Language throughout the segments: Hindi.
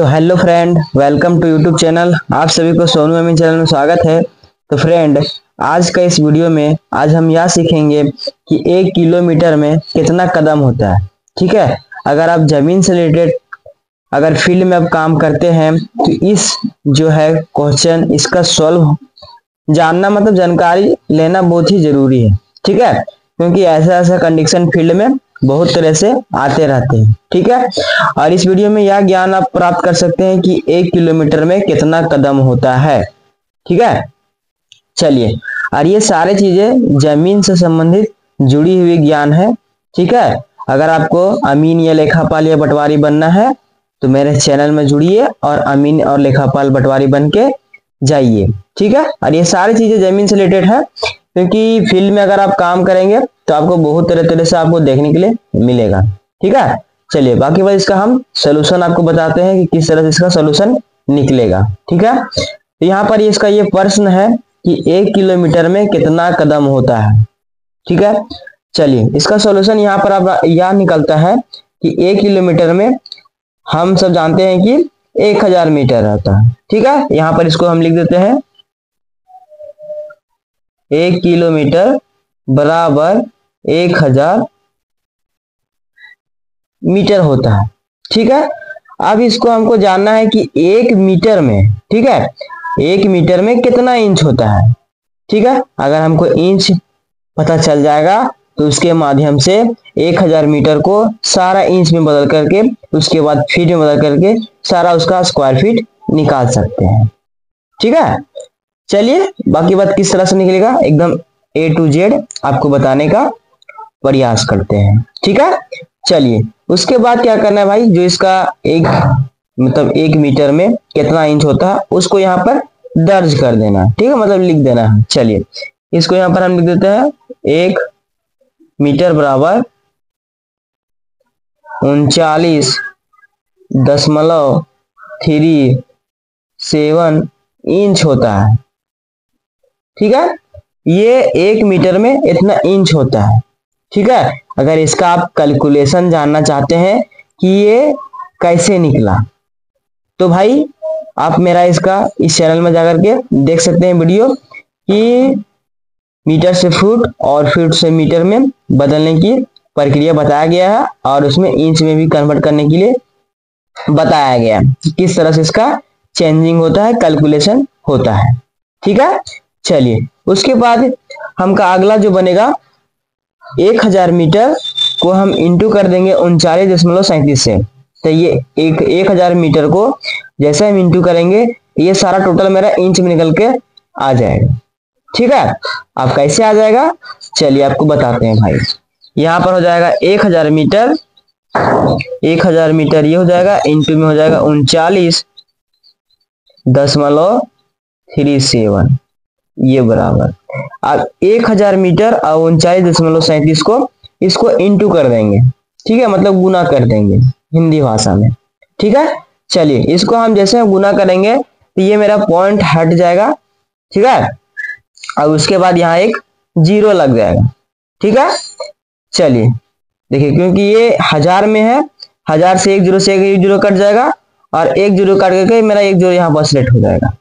तो hello friend, welcome to YouTube channel. आप सभी को सोनू अमीन चैनल में स्वागत है। तो फ्रेंड, आज का इस वीडियो में आज हम यह सीखेंगे कि 1 किलोमीटर में कितना कदम होता है। ठीक है, अगर आप जमीन से रिलेटेड अगर फील्ड में आप काम करते हैं तो इस जो है क्वेश्चन इसका सॉल्व जानना मतलब जानकारी लेना बहुत ही जरूरी है। ठीक है, क्योंकि ऐसा ऐसा कंडीशन फील्ड में बहुत तरह से आते रहते हैं। ठीक है, और इस वीडियो में यह ज्ञान आप प्राप्त कर सकते हैं कि 1 किलोमीटर में कितना कदम होता है। ठीक है, चलिए, और ये सारे चीजें जमीन से संबंधित जुड़ी हुई ज्ञान है। ठीक है, अगर आपको अमीन या लेखापाल या पटवारी बनना है तो मेरे चैनल में जुड़िए और अमीन और लेखापाल पटवारी बन के जाइए। ठीक है, और ये सारी चीजें जमीन से रिलेटेड है, क्योंकि फील्ड में अगर आप काम करेंगे तो आपको बहुत तरह तरह से आपको देखने के लिए मिलेगा। ठीक है, चलिए, बाकी बात इसका हम सोल्यूशन आपको बताते हैं कि किस तरह से इसका सोल्यूशन निकलेगा। ठीक है, तो यहाँ पर इसका ये प्रश्न है कि 1 किलोमीटर में कितना कदम होता है। ठीक है, चलिए, इसका सोल्यूशन यहाँ पर आप यह निकलता है कि 1 किलोमीटर में हम सब जानते हैं कि 1000 मीटर रहता है। ठीक है, यहाँ पर इसको हम लिख देते हैं 1 किलोमीटर बराबर 1000 मीटर होता है। ठीक है, अब इसको हमको जानना है कि 1 मीटर में, ठीक है, 1 मीटर में कितना इंच होता है। ठीक है, अगर हमको इंच पता चल जाएगा तो उसके माध्यम से 1000 मीटर को सारा इंच में बदल करके उसके बाद फीट में बदल करके सारा उसका स्क्वायर फीट निकाल सकते हैं। ठीक है, चलिए, बाकी बात किस तरह से निकलेगा एकदम A to Z आपको बताने का प्रयास करते हैं। ठीक है, चलिए, उसके बाद क्या करना है भाई, जो इसका मतलब 1 मीटर में कितना इंच होता है उसको यहाँ पर दर्ज कर देना। ठीक है, मतलब लिख देना है। चलिए, इसको यहाँ पर हम लिख देते हैं 1 मीटर बराबर 39.37 इंच होता है। ठीक है, ये 1 मीटर में इतना इंच होता है। ठीक है, अगर इसका आप कैलकुलेशन जानना चाहते हैं कि ये कैसे निकला तो भाई आप मेरा इसका इस चैनल में जाकर के देख सकते हैं वीडियो कि मीटर से फुट और फुट से मीटर में बदलने की प्रक्रिया बताया गया है और उसमें इंच में भी कन्वर्ट करने के लिए बताया गया है कि किस तरह से इसका चेंजिंग होता है, कैलकुलेशन होता है। ठीक है, चलिए, उसके बाद हमका अगला जो बनेगा 1000 मीटर को हम इंटू कर देंगे 39.37 से। तो ये 1000 मीटर को जैसे हम इंटू करेंगे ये सारा टोटल मेरा इंच में निकल के आ जाएगा। ठीक है, अब कैसे आ जाएगा चलिए आपको बताते हैं भाई। यहाँ पर हो जाएगा 1000 मीटर, 1000 मीटर ये हो जाएगा इंटू में हो जाएगा 39.37 ये बराबर। अब 1000 मीटर और 39.37 को इसको इंटू कर देंगे। ठीक है, मतलब गुना कर देंगे हिंदी भाषा में। ठीक है, चलिए, इसको हम जैसे गुना करेंगे तो ये मेरा पॉइंट हट जाएगा। ठीक है, और उसके बाद यहाँ एक 0 लग जाएगा। ठीक है, चलिए, देखिए, क्योंकि ये 1000 में है, 1000 से एक 0 से एक 0 कट जाएगा और एक 0 काट करके मेरा एक 0 यहाँ पर सेलेक्ट हो जाएगा।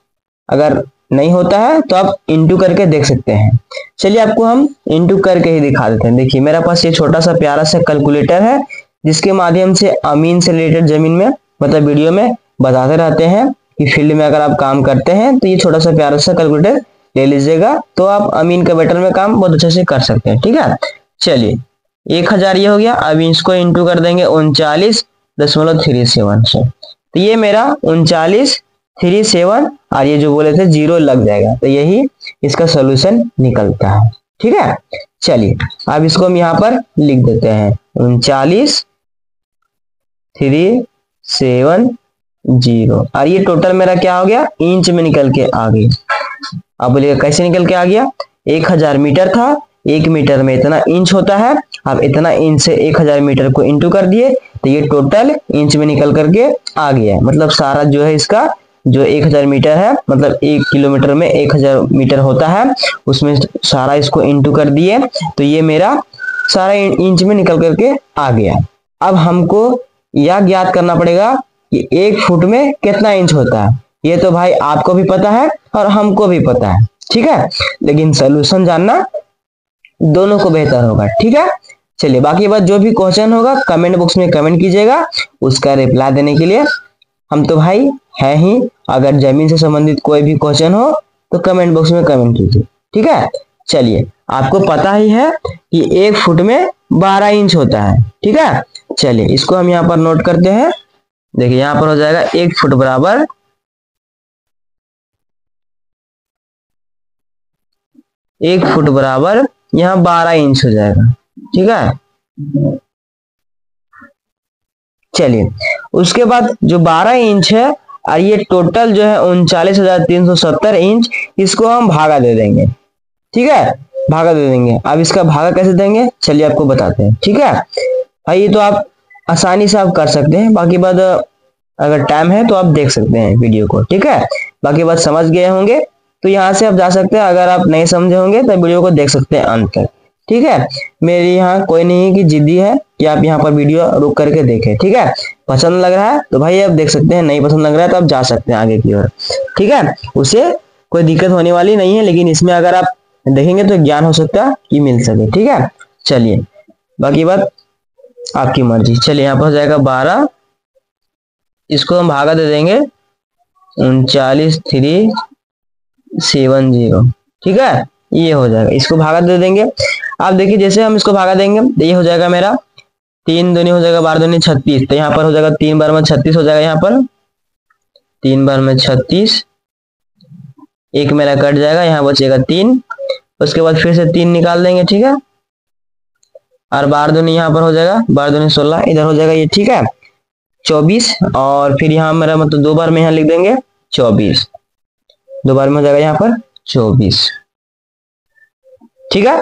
अगर नहीं होता है तो आप इंटू करके देख सकते हैं। चलिए, आपको हम इंटू करके ही दिखा देते हैं। देखिए, मेरे पास ये छोटा सा प्यारा सा कैलकुलेटर है जिसके माध्यम से अमीन से रिलेटेड जमीन में मतलब वीडियो में बताते रहते हैं कि फील्ड में अगर आप काम करते हैं तो ये छोटा सा प्यारा सा कैलकुलेटर ले लीजिएगा तो आप अमीन के बेटर में काम बहुत अच्छे से कर सकते हैं। ठीक है, चलिए, 1000 ये हो गया। अब इसको इंटू कर देंगे 39.37 से, तो ये मेरा 39.37 और ये जो बोले थे 0 लग जाएगा। तो यही इसका सोल्यूशन निकलता है। ठीक है, चलिए, अब इसको हम यहाँ पर लिख देते हैं 39.37 और ये टोटल मेरा क्या हो गया, इंच में निकल के आ गई। अब बोलिएगा कैसे निकल के आ गया, 1000 मीटर था, 1 मीटर में इतना इंच होता है। अब इतना इंच से 1000 मीटर को इंटू कर दिए तो ये टोटल इंच में निकल करके आ गया है। मतलब सारा जो है इसका जो 1000 मीटर है, मतलब 1 किलोमीटर में 1000 मीटर होता है, उसमें सारा इसको इंटू कर दिए तो ये मेरा सारा इंच में निकल करके आ गया। अब हमको यह ज्ञात करना पड़ेगा कि 1 फुट में कितना इंच होता है। ये तो भाई आपको भी पता है और हमको भी पता है, ठीक है, लेकिन सोल्यूशन जानना दोनों को बेहतर होगा, ठीक है। चलिए बाकी बात जो भी क्वेश्चन होगा कमेंट बॉक्स में कमेंट कीजिएगा, उसका रिप्लाई देने के लिए हम तो भाई है ही। अगर जमीन से संबंधित कोई भी क्वेश्चन हो तो कमेंट बॉक्स में कमेंट कीजिए, ठीक है। चलिए आपको पता ही है कि 1 फुट में 12 इंच होता है, ठीक है। चलिए इसको हम यहाँ पर नोट करते हैं। देखिए यहाँ पर हो जाएगा 1 फुट बराबर 1 फुट बराबर यहाँ 12 इंच हो जाएगा, ठीक है। चलिए उसके बाद जो 12 इंच है और ये टोटल जो है 39,370 इंच, इसको हम भागा दे देंगे, ठीक है, भागा दे देंगे। अब इसका भागा कैसे देंगे चलिए आपको बताते हैं, ठीक है भाई। ये तो आप आसानी से आप कर सकते हैं, बाकी बात अगर टाइम है तो आप देख सकते हैं वीडियो को, ठीक है। बाकी बात समझ गए होंगे तो यहाँ से आप जा सकते हैं, अगर आप नहीं समझे होंगे तो वीडियो को देख सकते हैं अंत तक, ठीक है। मेरी यहाँ कोई नहीं कि जिद्दी है कि आप यहाँ पर वीडियो रुक करके देखें, ठीक है। पसंद लग रहा है तो भाई आप देख सकते हैं, नहीं पसंद लग रहा है तो आप जा सकते हैं आगे की ओर, ठीक है। उससे कोई दिक्कत होने वाली नहीं है, लेकिन इसमें अगर आप देखेंगे तो ज्ञान हो सकता है कि मिल सके, ठीक है। चलिए बाकी बात आपकी मर्जी। चलिए यहाँ पर हो जाएगा 12, इसको हम भागा दे देंगे 39,370, ठीक है, ये हो जाएगा। इसको भागा दे देंगे। आप देखिए जैसे हम इसको भागा देंगे तो ये हो जाएगा मेरा 3 दूनी हो जाएगा 12 दूनी 36, तो यहाँ पर हो जाएगा 3 बार में 36 हो जाएगा, यहाँ पर 3 बार में 36, एक मेरा कट जाएगा, यहाँ बचेगा 3। उसके बाद फिर से 3 निकाल देंगे, ठीक है, और 12 दूनी यहाँ पर हो जाएगा 12 दूनी 16, इधर हो जाएगा ये, ठीक है, 24। और फिर यहाँ मेरा मतलब 2 बार में यहाँ लिख देंगे 24, 2 बार में हो जाएगा यहाँ पर 24, ठीक है।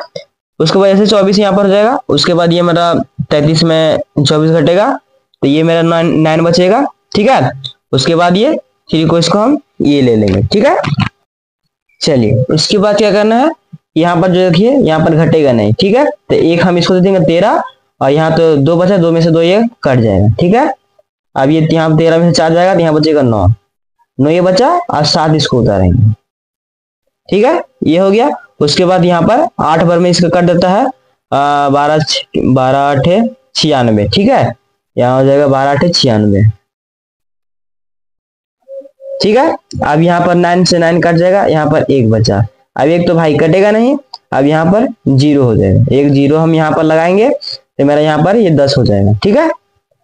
उसके बाद ऐसे 24 यहाँ पर हो जाएगा। उसके बाद ये मेरा 33 में 24 घटेगा तो ये मेरा 9 बचेगा, ठीक है। उसके बाद ये 3 को इसको हम ये ले लेंगे, ठीक है। चलिए उसके बाद क्या करना है, यहाँ पर जो देखिए यहाँ पर घटेगा नहीं, ठीक है, तो एक हम इसको दे देंगे 13, और यहाँ तो 2 बचा, 2 में से 2 ये कट जाएगा, ठीक है। अब ये यहाँ 13 में से 4 जाएगा तो यहाँ बचेगा 9, 9 ये बचा और 7 इसको उतारेंगे, ठीक है, ये हो गया। उसके बाद यहाँ पर 8 बार में इसका कट देता है 12 8 96, ठीक है, यहाँ हो जाएगा 12 8 96, ठीक है। अब यहाँ पर 9 से 9 कट जाएगा, यहाँ पर 1 बचा, अब 1 तो भाई कटेगा नहीं, अब यहाँ पर 0 हो जाएगा, 1 0 हम यहाँ पर लगाएंगे तो मेरा यहाँ पर ये 10 हो जाएगा, ठीक है।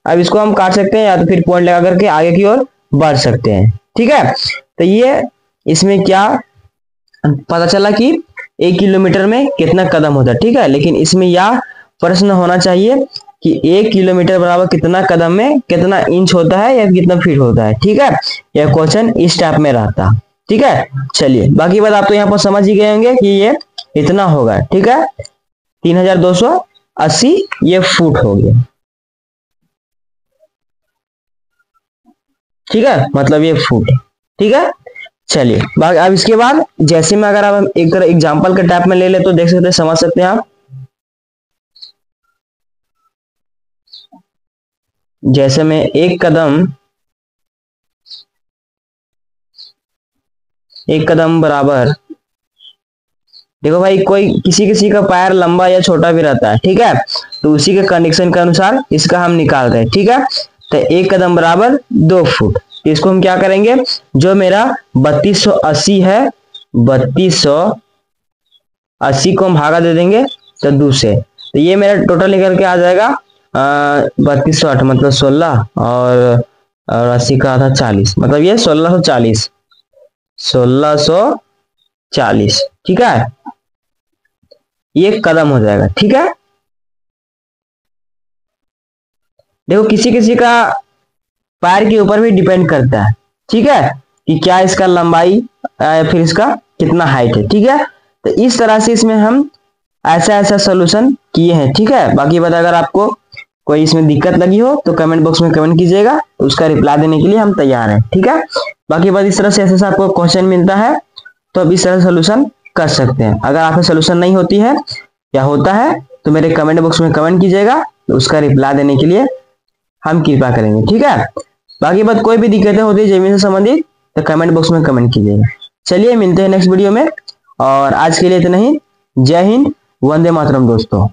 अब इसको हम काट सकते हैं या तो फिर पॉइंट लगा करके आगे की ओर बढ़ सकते हैं, ठीक है। तो ये इसमें क्या पता चला कि 1 किलोमीटर में कितना कदम होता है, ठीक है। लेकिन इसमें यह प्रश्न होना चाहिए कि 1 किलोमीटर बराबर कितना कदम में कितना इंच होता है या कितना फीट होता है, ठीक है। यह क्वेश्चन इस टाइप में रहता, ठीक है। चलिए बाकी बात आप तो यहाँ पर समझ ही गए होंगे कि ये इतना होगा, ठीक है, 3280 ये फुट हो गया, ठीक है, मतलब ये फुट, ठीक है। चलिए अब इसके बाद जैसे में अगर आप एक तरह एग्जांपल के टाइप में ले ले तो देख सकते हैं, समझ सकते हैं आप। जैसे में एक कदम बराबर, देखो भाई कोई किसी किसी का पैर लंबा या छोटा भी रहता है, ठीक है, तो उसी के कंडीशन के अनुसार इसका हम निकाल रहे हैं, ठीक है। तो 1 कदम बराबर 2 फुट, तो इसको हम क्या करेंगे, जो मेरा 3280 है 3280 को हम भागा दे देंगे तो 2 से, तो ये मेरा टोटल निकल के आ जाएगा 3208 मतलब 16 और 80 का आधा 40, मतलब ये 1640, ठीक है, ये कदम हो जाएगा, ठीक है। देखो किसी किसी का पैर के ऊपर भी डिपेंड करता है, ठीक है, कि क्या इसका लंबाई या फिर इसका कितना हाइट है, ठीक है। तो इस तरह से इसमें हम ऐसा ऐसा सोल्यूशन किए हैं, ठीक है। बाकी बात अगर आपको कोई इसमें दिक्कत लगी हो तो कमेंट बॉक्स में कमेंट कीजिएगा, तो उसका रिप्लाई देने के लिए हम तैयार हैं, ठीक है। बाकी बात इस तरह से ऐसे आपको क्वेश्चन मिलता है तो आप इस तरह से सोल्यूशन कर सकते हैं। अगर आपसे सोल्यूशन नहीं होती है या होता है तो मेरे कमेंट बॉक्स में कमेंट कीजिएगा, तो उसका रिप्लाई देने के लिए हम कृपा करेंगे, ठीक है। बाकी बात कोई भी दिक्कतें होती है जमीन से संबंधित तो कमेंट बॉक्स में कमेंट कीजिएगा। चलिए मिलते हैं नेक्स्ट वीडियो में, और आज के लिए इतना ही। जय हिंद, वंदे मातरम दोस्तों।